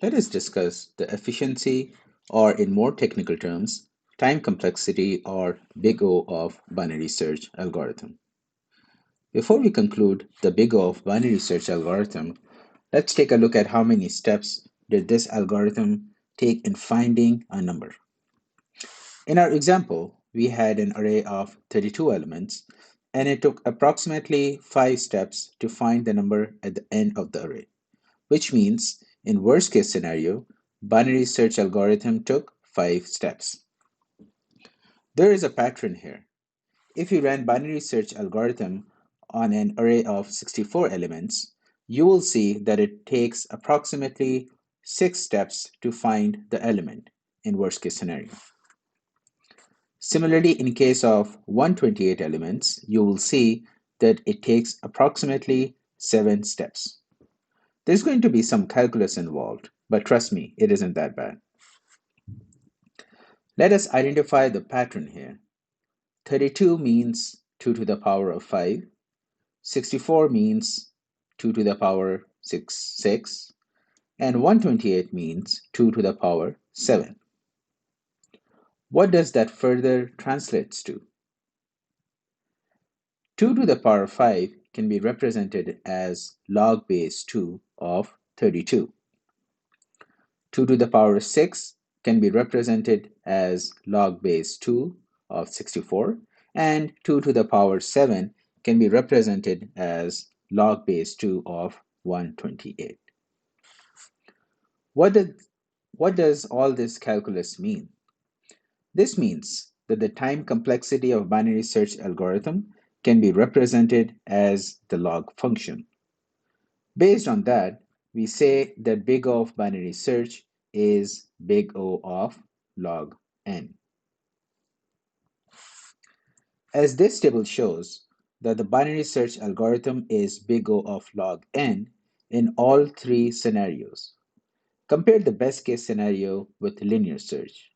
Let us discuss the efficiency, or in more technical terms, time complexity or big O of binary search algorithm. Before we conclude the big O of binary search algorithm, let's take a look at how many steps did this algorithm take in finding a number. In our example, we had an array of 32 elements, and it took approximately 5 steps to find the number at the end of the array, which means in worst case scenario, binary search algorithm took 5 steps. There is a pattern here. If you ran binary search algorithm on an array of 64 elements, you will see that it takes approximately 6 steps to find the element in worst case scenario. Similarly, in case of 128 elements, you will see that it takes approximately 7 steps. There's going to be some calculus involved, but trust me, it isn't that bad. Let us identify the pattern here. 32 means 2 to the power of 5, 64 means 2 to the power 6, and 128 means 2 to the power 7. What does that further translates to? 2 to the power 5 can be represented as log base 2 of 32. 2 to the power 6 can be represented as log base 2 of 64, and 2 to the power 7 can be represented as log base 2 of 128. What, did, what does all this calculus mean? This means that the time complexity of binary search algorithm can be represented as the log function. Based on that, we say that big O of binary search is big O of log n. As this table shows, that the binary search algorithm is big O of log n in all three scenarios. Compare the best case scenario with linear search.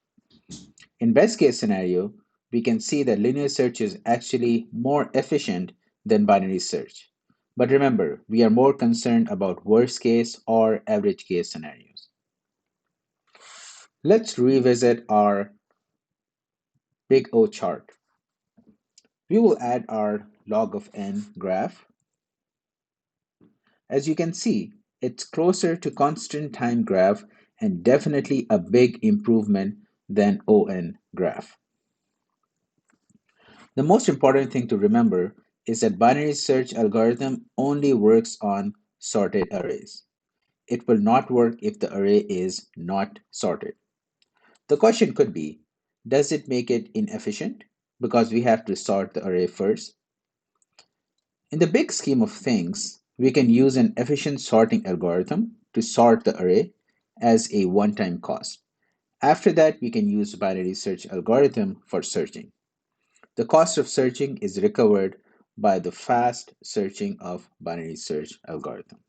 In best case scenario, we can see that linear search is actually more efficient than binary search. But remember, we are more concerned about worst case or average case scenarios. Let's revisit our big O chart. We will add our log of n graph. As you can see, it's closer to constant time graph and definitely a big improvement than ON graph. The most important thing to remember is that binary search algorithm only works on sorted arrays. It will not work if the array is not sorted. The question could be, does it make it inefficient because we have to sort the array first? In the big scheme of things, we can use an efficient sorting algorithm to sort the array as a one-time cost. After that, we can use binary search algorithm for searching. The cost of searching is recovered by the fast searching of binary search algorithm.